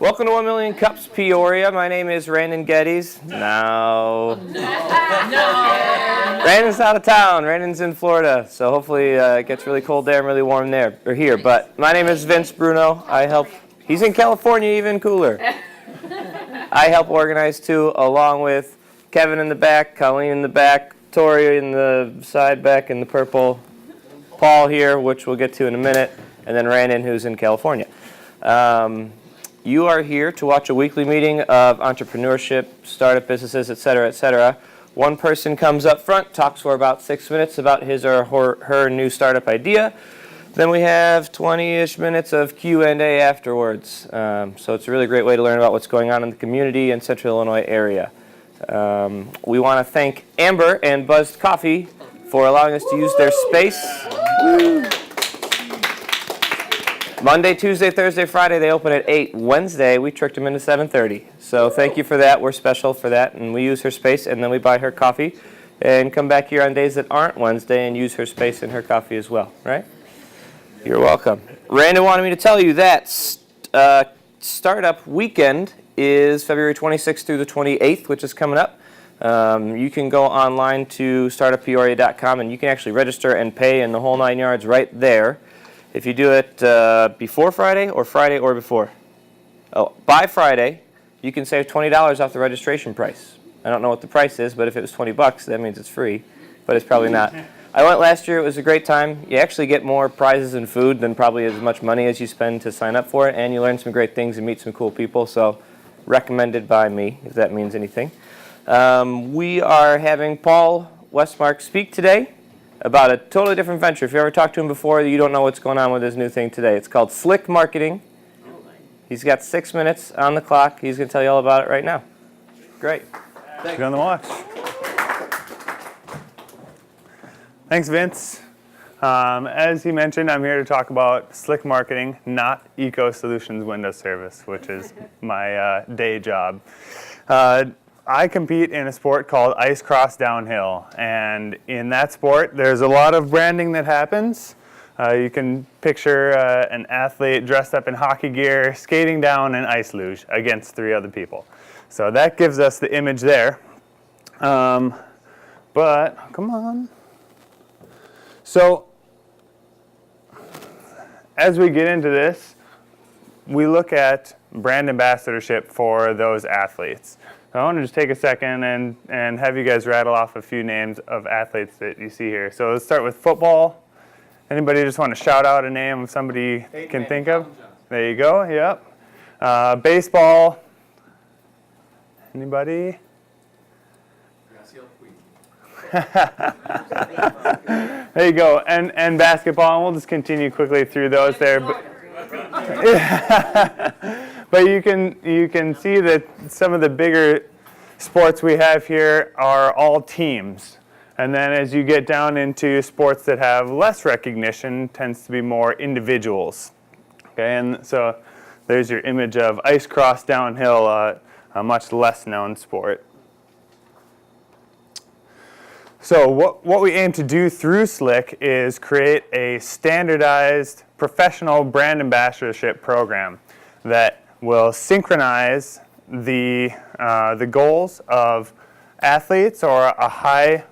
Welcome to 1 Million Cups, Peoria. My name is Randon Geddes. No. Randon's out of town. Randon's in Florida, so hopefully it gets really cold there and really warm there, or here. But my name is Vince Bruno. I help. He's in California, even cooler. I help organize too, along with Kevin in the back, Colleen in the back, Tori in the side back in the purple, Paul here, which we'll get to in a minute, and then Randon, who's in California. You are here to watch a weekly meeting of entrepreneurship, startup businesses, et cetera, et cetera. One person comes up front, talks for about 6 minutes about his or her new startup idea. Then we have 20-ish minutes of Q&A afterwards. So it's a really great way to learn about what's going on in the community and Central Illinois area. We want to thank Amber and Buzzed Coffee for allowing us to use their space. Woo. Monday, Tuesday, Thursday, Friday, they open at 8. Wednesday, we tricked them into 7:30. So thank you for that. We're special for that. And we use her space, and then we buy her coffee and come back here on days that aren't Wednesday and use her space and her coffee as well, right? You're welcome. Randon wanted me to tell you that Startup Weekend is February 26th through the 28th, which is coming up. You can go online to startuppeoria.com, and you can actually register and pay in the whole 9 yards right there. If you do it before Friday or before. Oh, by Friday, you can save $20 off the registration price. I don't know what the price is, but if it was $20, that means it's free, but it's probably not. I went last year. It was a great time. You actually get more prizes and food than probably as much money as you spend to sign up for it, and you learn some great things and meet some cool people, so recommended by me, if that means anything. We are having Paul Westmark speak today about a totally different venture. If you ever talked to him before, you don't know what's going on with his new thing today. It's called Slick Marketing. He's got 6 minutes on the clock. He's going to tell you all about it right now. Great. Thanks. Good on the watch. Thanks, Vince. As he mentioned, I'm here to talk about Slick Marketing, not EcoSWS Windows Service, which is my day job. I compete in a sport called ice cross downhill, and in that sport there's a lot of branding that happens. You can picture an athlete dressed up in hockey gear skating down an ice luge against 3 other people. So that gives us the image there. But come on. So as we get into this, we look at brand ambassadorship for those athletes. I want to just take a second and have you guys rattle off a few names of athletes that you see here. So let's start with football. Anybody just want to shout out a name of somebody you can think of? There you go, yep. Baseball. Anybody? There you go. And basketball, and we'll just continue quickly through those there. But you can see that some of the bigger sports we have here are all teams. And then as you get down into sports that have less recognition, tends to be more individuals. Okay, and so there's your image of ice cross downhill, a much less known sport. So what we aim to do through Slick is create a standardized professional brand ambassadorship program that will synchronize the goals of athletes or a high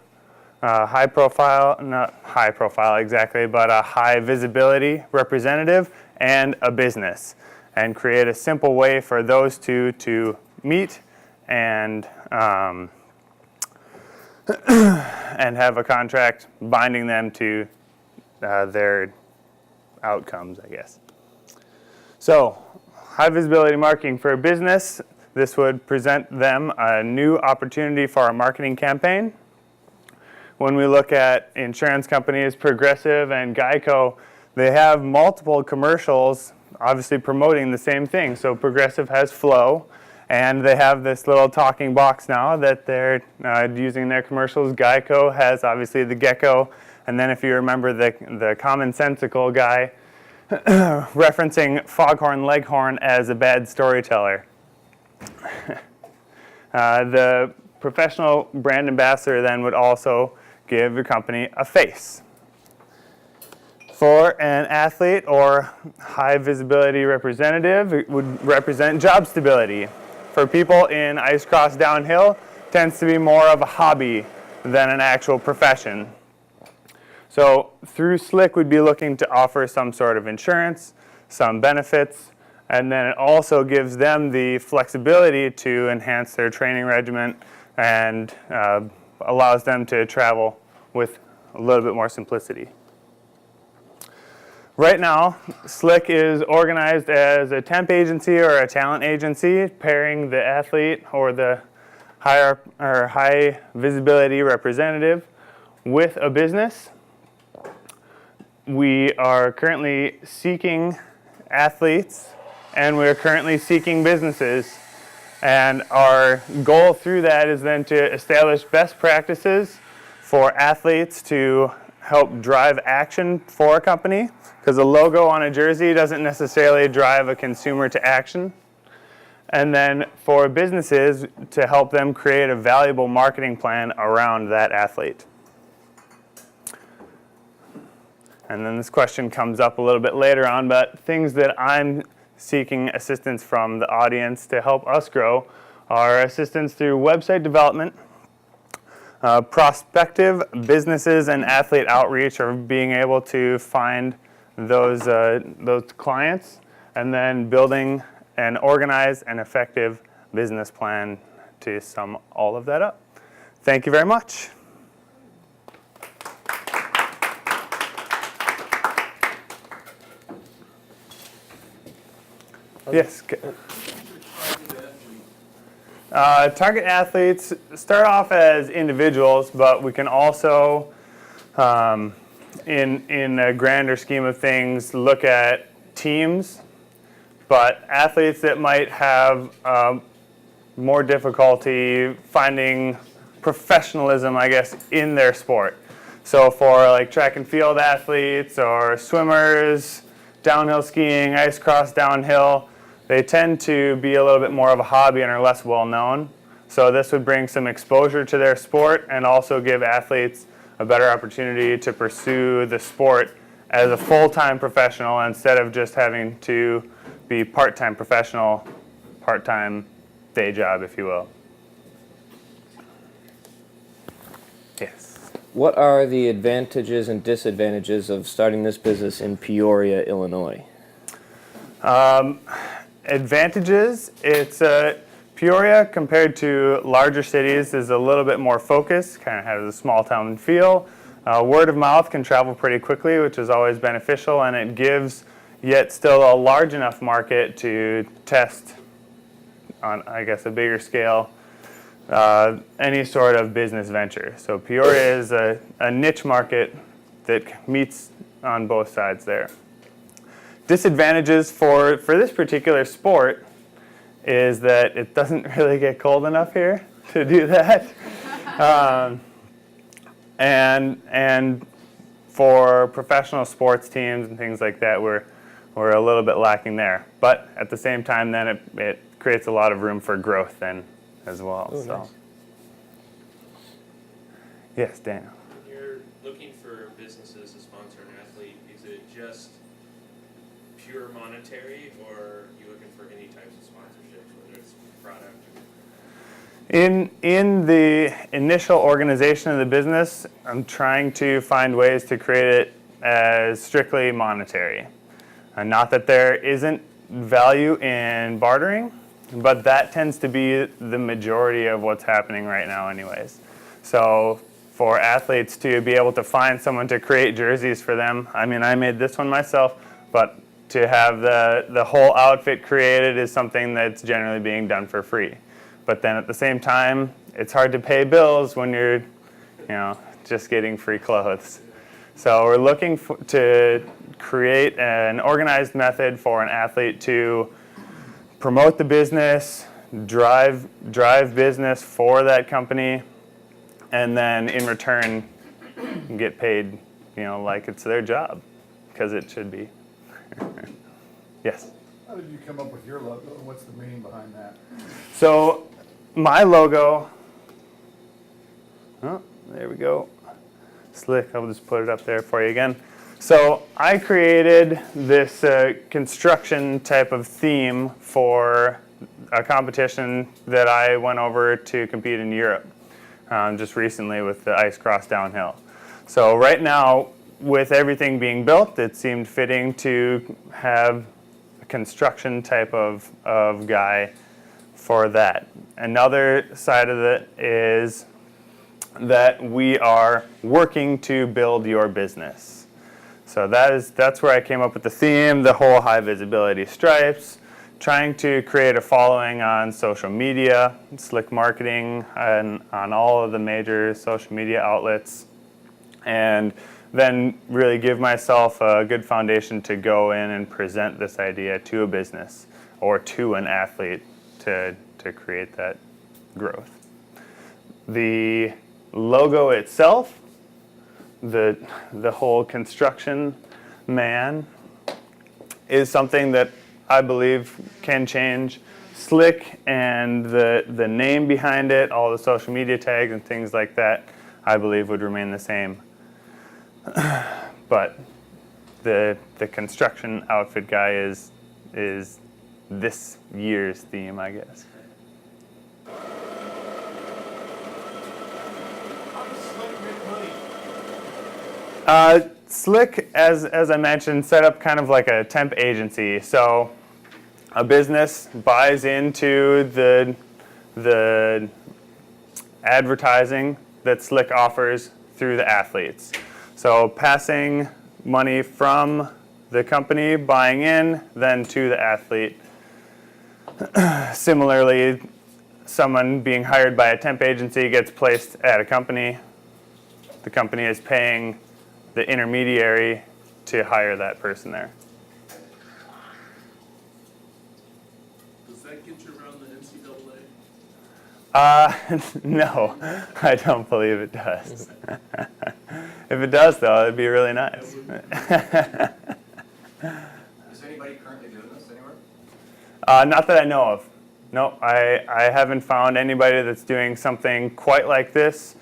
profile, not high profile exactly, but a high visibility representative and a business, and create a simple way for those two to meet and have a contract binding them to their outcomes, I guess. So, high visibility marketing for a business. This would present them a new opportunity for our marketing campaign. When we look at insurance companies, Progressive and Geico, they have multiple commercials obviously promoting the same thing. So Progressive has Flow, and they have this little talking box now that they're using in their commercials. Geico has obviously the gecko, and then if you remember the commonsensical guy referencing Foghorn Leghorn as a bad storyteller. The professional brand ambassador then would also give your company a face. For an athlete or high visibility representative, it would represent job stability. For people in ice cross downhill, it tends to be more of a hobby than an actual profession. So through Slick, we'd be looking to offer some sort of insurance, some benefits, and then it also gives them the flexibility to enhance their training regimen and allows them to travel with a little bit more simplicity. Right now, Slick is organized as a temp agency or a talent agency, pairing the athlete or the high visibility representative with a business. We are currently seeking athletes and we're currently seeking businesses. And our goal through that is then to establish best practices for athletes to help drive action for a company, because a logo on a jersey doesn't necessarily drive a consumer to action. And then for businesses to help them create a valuable marketing plan around that athlete. And then this question comes up a little bit later on, but things that I'm seeking assistance from the audience to help us grow are assistance through website development, prospective businesses and athlete outreach, or being able to find those clients, and then building an organized and effective business plan to sum all of that up. Thank you very much. Yes. Target athletes start off as individuals, but we can also, in a grander scheme of things, look at teams. But athletes that might have more difficulty finding professionalism, I guess, in their sport. So for like track and field athletes or swimmers, downhill skiing, ice cross downhill, they tend to be a little bit more of a hobby and are less well known. So this would bring some exposure to their sport and also give athletes a better opportunity to pursue the sport as a full-time professional instead of just having to be part-time professional, part-time day job, if you will. Yes. What are the advantages and disadvantages of starting this business in Peoria, Illinois? Advantages, it's Peoria compared to larger cities is a little bit more focused, kind of has a small town feel. Word of mouth can travel pretty quickly, which is always beneficial, and it gives yet still a large enough market to test on, I guess, a bigger scale any sort of business venture. So Peoria is a niche market that meets on both sides there. Disadvantages for this particular sport is that it doesn't really get cold enough here to do that. And for professional sports teams and things like that, we're a little bit lacking there. But at the same time, then it creates a lot of room for growth then as well. Ooh, so, nice. Yes, Daniel. When you're looking for businesses to sponsor an athlete, is it just pure monetary, or are you looking for any types of sponsorships, whether it's product? In the initial organization of the business, I'm trying to find ways to create it as strictly monetary. Not that there isn't value in bartering, but that tends to be the majority of what's happening right now anyways. So for athletes to be able to find someone to create jerseys for them, I mean, I made this one myself, but to have the whole outfit created is something that's generally being done for free. But then at the same time, it's hard to pay bills when you're, just getting free clothes. So we're looking to create an organized method for an athlete to promote the business, drive business for that company, and then in return get paid, like it's their job, because it should be. Yes? How did you come up with your logo? What's the meaning behind that? So my logo, oh, there we go. Slick, I'll just put it up there for you again. So I created this construction type of theme for a competition that I went over to compete in Europe just recently with the ice cross downhill. So right now, with everything being built, it seemed fitting to have a construction type of guy for that. Another side of it is that we are working to build your business. So that's where I came up with the theme, the whole high visibility stripes, trying to create a following on social media, slick marketing on all of the major social media outlets, and then really give myself a good foundation to go in and present this idea to a business or to an athlete to create that growth. The logo itself, the whole construction man, is something that I believe can change. Slick and the name behind it, all the social media tags and things like that, I believe would remain the same. But the construction outfit guy is this year's theme, I guess. Slick, as I mentioned, set up kind of like a temp agency. So a business buys into the advertising that Slick offers through the athletes. So passing money from the company buying in, then to the athlete. Similarly, someone being hired by a temp agency gets placed at a company. The company is paying the intermediary to hire that person there. Does that get you around the NCAA? No, I don't believe it does. If it does, though, it'd be really nice. Is anybody currently doing this anywhere? Not that I know of. No, I haven't found anybody that's doing something quite like this.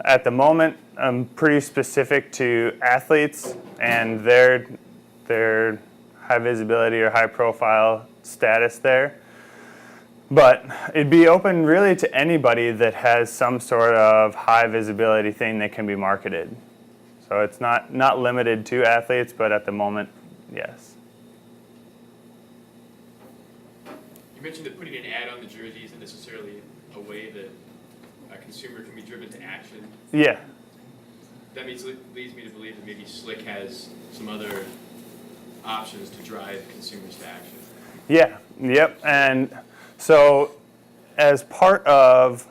At the moment, I'm pretty specific to athletes and their high visibility or high profile status there. But it'd be open really to anybody that has some sort of high visibility thing that can be marketed. So it's not limited to athletes, but at the moment, yes. You mentioned that putting an ad on the jersey isn't necessarily a way that a consumer can be driven to action. Yeah. That leads me to believe that maybe Slick has some other options to drive consumers to action. Yeah, yep. And so as part of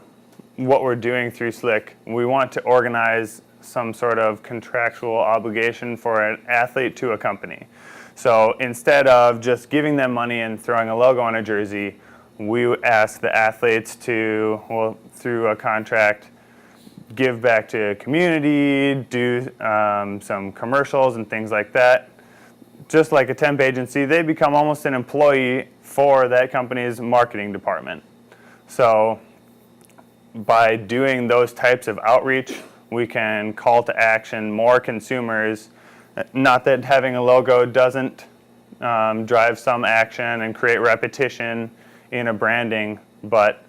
what we're doing through Slick, we want to organize some sort of contractual obligation for an athlete to a company. So instead of just giving them money and throwing a logo on a jersey, we ask the athletes to, well, through a contract, give back to a community, do some commercials and things like that. Just like a temp agency, they become almost an employee for that company's marketing department. So by doing those types of outreach, we can call to action more consumers. Not that having a logo doesn't drive some action and create repetition in a branding, but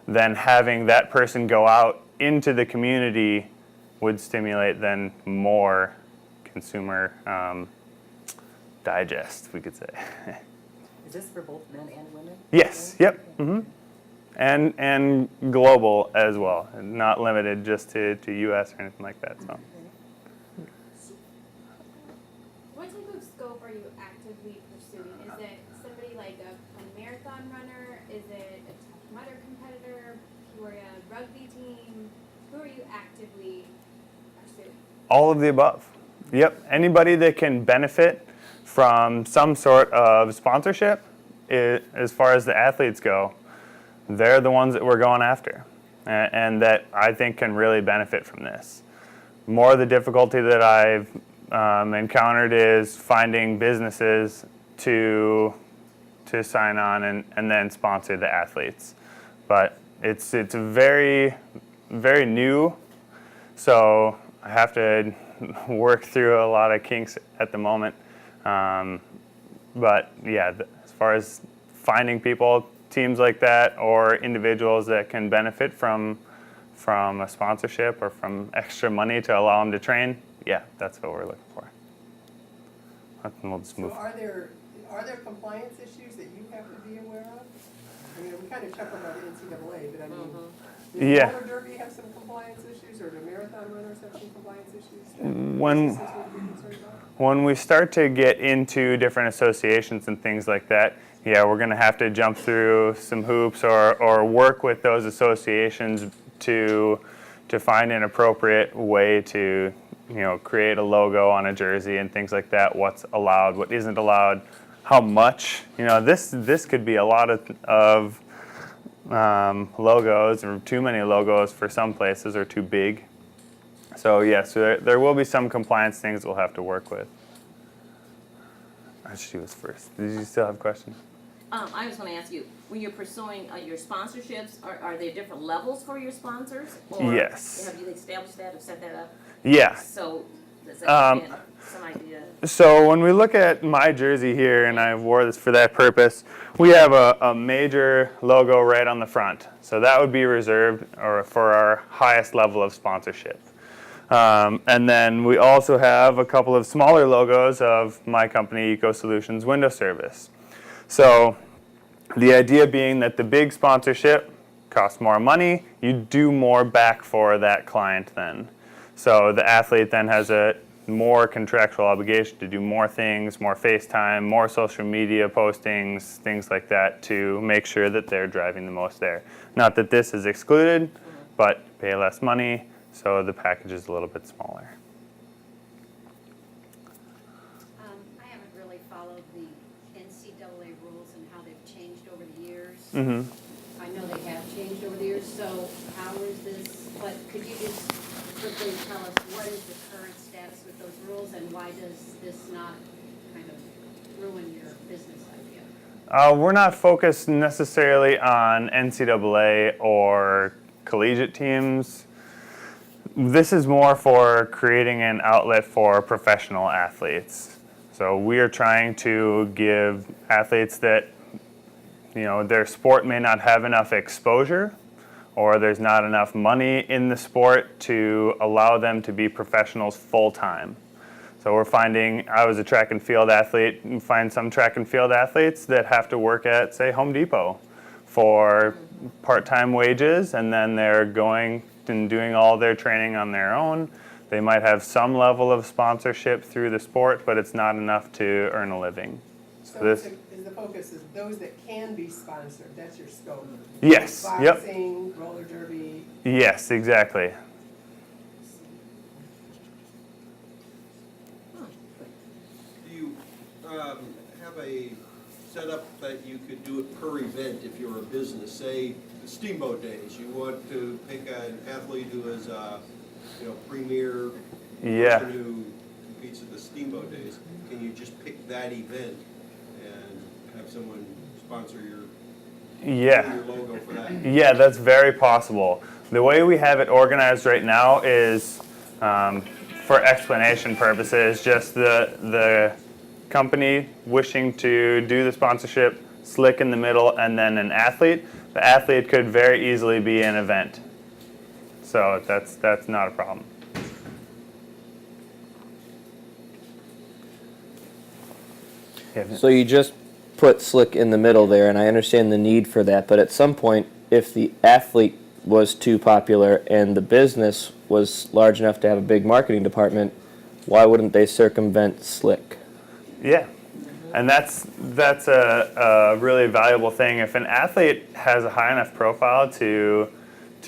then having that person go out into the community would stimulate then more consumer digest, we could say. Is this for both men and women? Yes, yep. Mm-hmm. And global as well, and not limited just to US or anything like that. So. What type of scope are you actively pursuing? Is it somebody like a marathon runner? Is it a Tough Mudder competitor, Peoria rugby team? Who are you actively pursuing? All of the above. Yep. Anybody that can benefit from some sort of sponsorship, as far as the athletes go, they're the ones that we're going after, and that I think can really benefit from this. More of the difficulty that I've encountered is finding businesses to sign on and then sponsor the athletes. But it's very, very new, so I have to work through a lot of kinks at the moment. But yeah, as far as finding people, teams like that, or individuals that can benefit from a sponsorship or from extra money to allow them to train, yeah, that's what we're looking for. And we'll just move. So are there compliance issues that you have to be aware of? I mean, we kind of chuckled about the NCAA, but I mean, does Yeah. roller derby have some compliance issues, or do marathon runners have some compliance issues that When- businesses would be concerned about? When we start to get into different associations and things like that, yeah, we're going to have to jump through some hoops or work with those associations to find an appropriate way to, create a logo on a jersey and things like that. What's allowed, what isn't allowed, how much. This could be a lot of logos, or too many logos for some places, or too big. So yes, there will be some compliance things we'll have to work with. She was first. Did you still have questions? I was going to ask you, when you're pursuing your sponsorships, are there different levels for your sponsors? Or Yes. have you established that or set that up? Yeah. So does that give some idea? So when we look at my jersey here, and I wore this for that purpose, we have a major logo right on the front. So that would be reserved for our highest level of sponsorship. And then we also have a couple of smaller logos of my company, EcoSWS Window Service. So the idea being that the big sponsorship costs more money, you do more back for that client then. So the athlete then has a more contractual obligation to do more things, more FaceTime, more social media postings, things like that, to make sure that they're driving the most there. Not that this is excluded, but pay less money, so the package is a little bit smaller. I haven't really followed the NCAA rules and how they've changed over the years. Mm-hmm. I know they have changed over the years, so how is this, but could you just quickly tell us what is the current status with those rules, and why does this not kind of ruin your business idea? We're not focused necessarily on NCAA or collegiate teams. This is more for creating an outlet for professional athletes. So we are trying to give athletes that, their sport may not have enough exposure, or there's not enough money in the sport to allow them to be professionals full-time. So we're finding, I was a track and field athlete, and find some track and field athletes that have to work at, say, Home Depot for part-time wages, and then they're going and doing all their training on their own. They might have some level of sponsorship through the sport, but it's not enough to earn a living. So this, is the focus is those that can be sponsored, that's your scope? yes, yep, Boxing, roller derby? yes, exactly. Do you have a setup that you could do it per event if you're a business? Say, the Steamboat Days, you want to pick an athlete who is a premier person who competes at the Steamboat Days. Can you just pick that event and have someone sponsor your logo for that? Yeah, that's very possible. The way we have it organized right now is, for explanation purposes, just the company wishing to do the sponsorship, Slick in the middle, and then an athlete. The athlete could very easily be an event. So that's not a problem. So you just put Slick in the middle there, and I understand the need for that, but at some point, if the athlete was too popular and the business was large enough to have a big marketing department, why wouldn't they circumvent Slick? Yeah, and that's a really valuable thing. If an athlete has a high enough profile to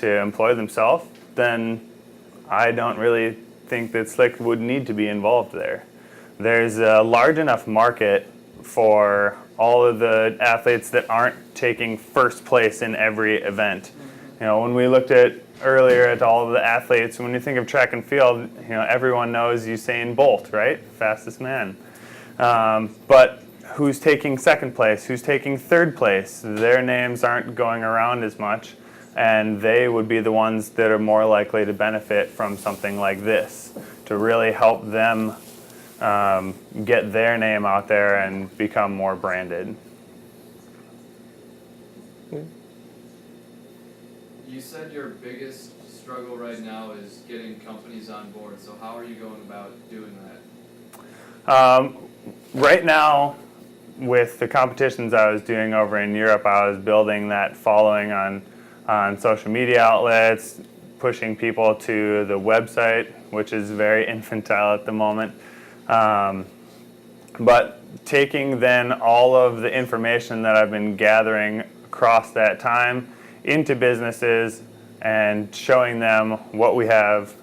employ themselves, then I don't really think that Slick would need to be involved there. There's a large enough market for all of the athletes that aren't taking first place in every event. When we looked at earlier at all of the athletes, when you think of track and field, everyone knows Usain Bolt, right? Fastest man. But who's taking second place? Who's taking third place? Their names aren't going around as much, and they would be the ones that are more likely to benefit from something like this. really help them get their name out there and become more branded. You said your biggest struggle right now is getting companies on board. So how are you going about doing that? Right now, with the competitions I was doing over in Europe, I was building that following on social media outlets, pushing people to the website, which is very infantile at the moment. But taking then all of the information that I've been gathering across that time into businesses and showing them what we have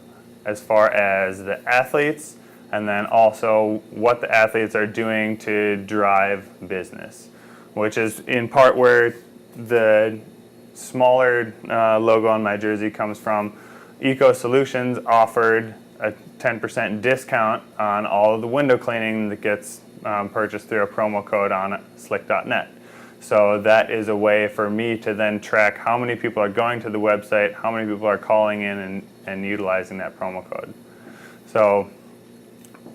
as far as the athletes, and then also what the athletes are doing to drive business, which is in part where the smaller logo on my jersey comes from. EcoSWS offered a 10% discount on all of the window cleaning that gets purchased through a promo code on slick.net. So that is a way for me to then track how many people are going to the website, how many people are calling in and utilizing that promo code. So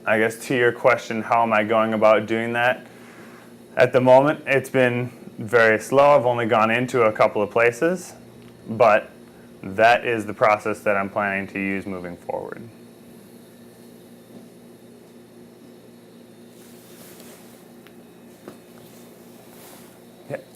I guess to your question, how am I going about doing that? At the moment, it's been very slow. I've only gone into a couple of places, but that is the process that I'm planning to use moving forward.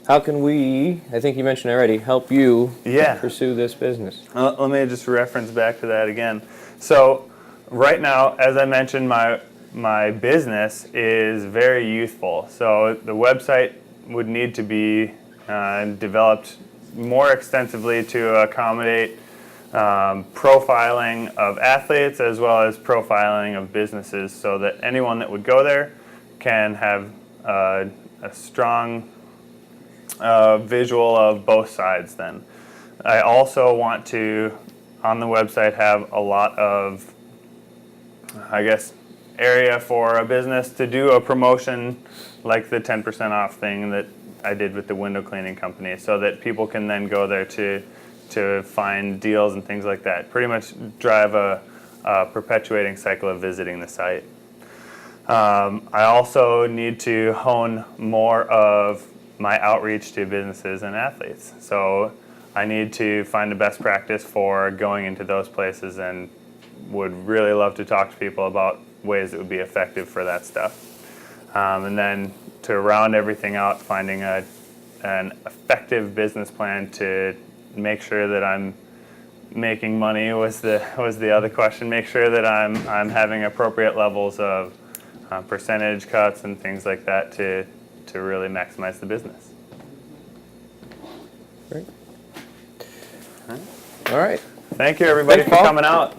How can we, I think you mentioned already, help you pursue this business? Let me just reference back to that again. So right now, as I mentioned, my business is very youthful. So the website would need to be developed more extensively to accommodate profiling of athletes as well as profiling of businesses, so that anyone that would go there can have a strong visual of both sides then. I also want to, on the website, have a lot of, I guess, area for a business to do a promotion like the 10% off thing that I did with the window cleaning company, so that people can then go there to find deals and things like that. Pretty much drive a perpetuating cycle of visiting the site. I also need to hone more of my outreach to businesses and athletes. So I need to find the best practice for going into those places, and would really love to talk to people about ways that would be effective for that stuff. And then to round everything out, finding an effective business plan to make sure that I'm making money was the other question. Make sure that I'm having appropriate levels of percentage cuts and things like that to really maximize the business. Great. All right. Thank you, everybody, for coming out.